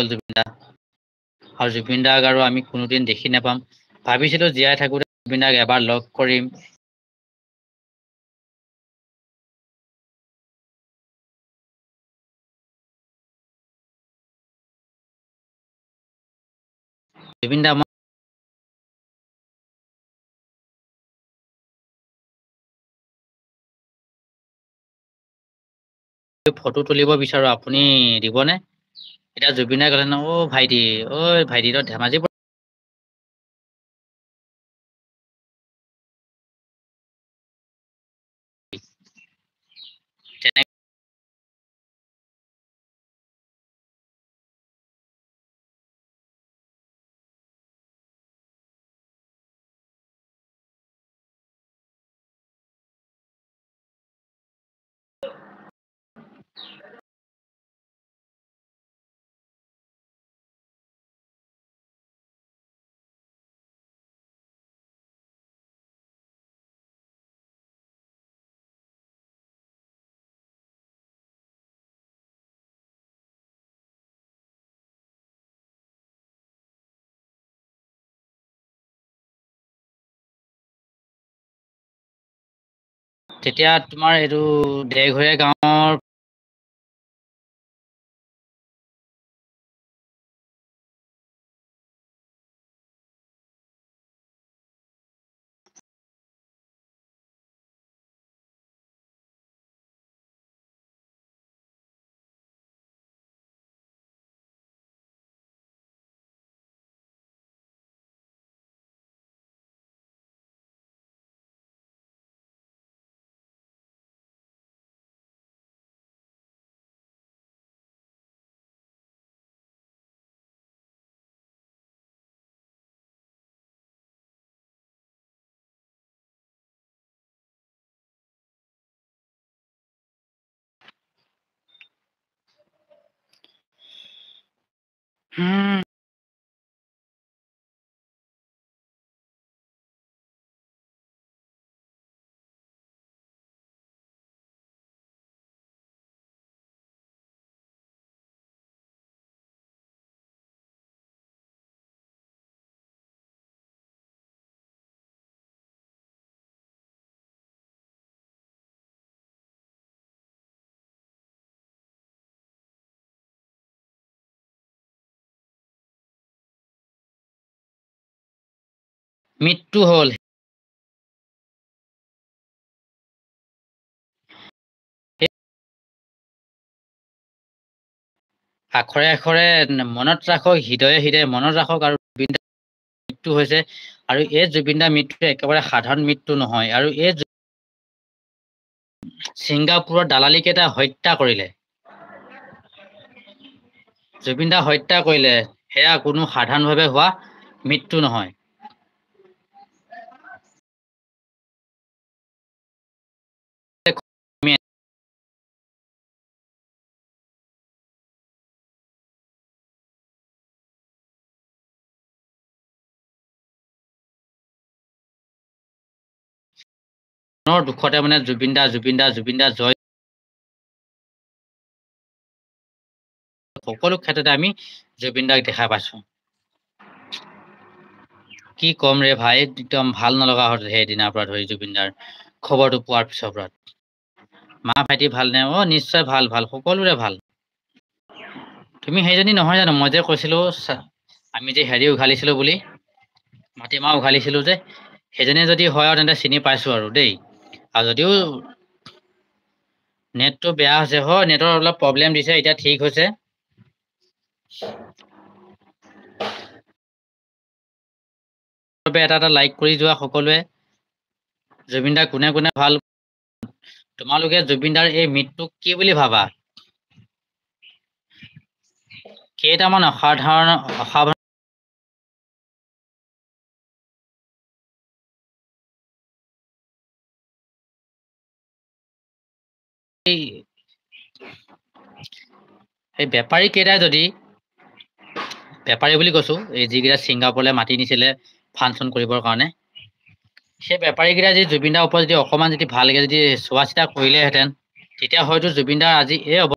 জুবিন দা আৰু জুবিন দাক আৰু আমি কোনোদিন দেখি নাপাম ভাবিছিলো জীয়াই থাকোঁতে জুবিন দাক এবাৰ লগ কৰিম জুবিন দা ফটো তুলিব বিচাৰো আপুনি দিবনে এতিয়া জুবিন দাই ক'লে ন অ ভাইটি তই ধেমাজি তেনে তেতিয়া তোমাৰ এইটো দেৰঘৰীয়া গাঁৱৰ মৃত্যু হ'ল আখৰে আখৰে মনত ৰাখক হৃদয়ে হৃদয়ে মনত ৰাখক আৰু জুবিন দাৰ মৃত্যু হৈছে আৰু এই জুবিন দাৰ মৃত্যু একেবাৰে সাধাৰণ মৃত্যু নহয় আৰু এই ছিংগাপুৰৰ দালালি কেইটা হত্যা কৰিলে জুবিন দা হত্যা কৰিলে সেয়া কোনো সাধাৰণভাৱে হোৱা মৃত্যু নহয় মনৰ দুখতে মানে জুবিন দা জয় সকলো ক্ষেত্ৰতে আমি জুবিন দাক দেখা পাইছো কি কম ৰে ভাই একদম ভাল নলগা হ'ল সেইদিনাৰ পৰা ধৰি জুবিন দাৰ খবৰটো পোৱাৰ পিছৰ পৰা মা ভাইটি ভালনে অ নিশ্চয় ভাল সকলোৰে ভাল তুমি সেইজনী নহয় জানো মই যে কৈছিলো আমি যে হেৰি উঘালিছিলো বুলি মাটিমাহ উঘালিছিলো যে সেইজনী যদি হয় আৰু তেন্তে চিনি পাইছো আৰু দেই আৰু যদিও নেটটো বেয়া হৈছে হয় নেটৰ অলপ প্ৰব্লেম দিছে এতিয়া ঠিক হৈছে এটা লাইক কৰি যোৱা সকলোৱে জুবিন দা কোনে কোনে ভাল তোমালোকে জুবিন দাৰ এই মৃত্যুক কি বুলি ভাবা কেইটামান অসাধাৰণ এই বেপাৰী কেইটাই যদি বেপাৰী বুলি কৈছো এই যিকেইটা ছিংগাপুৰলৈ মাতি নিছিলে ফাংচন কৰিবৰ কাৰণে সেই বেপাৰীকেইটা যদি জুবিন দাৰ ওপৰত যদি অকণমান যদি ভালকে যদি চোৱা চিতা কৰিলেহেঁতেন তেতিয়া হয়তো জুবিন দাৰ আজি এই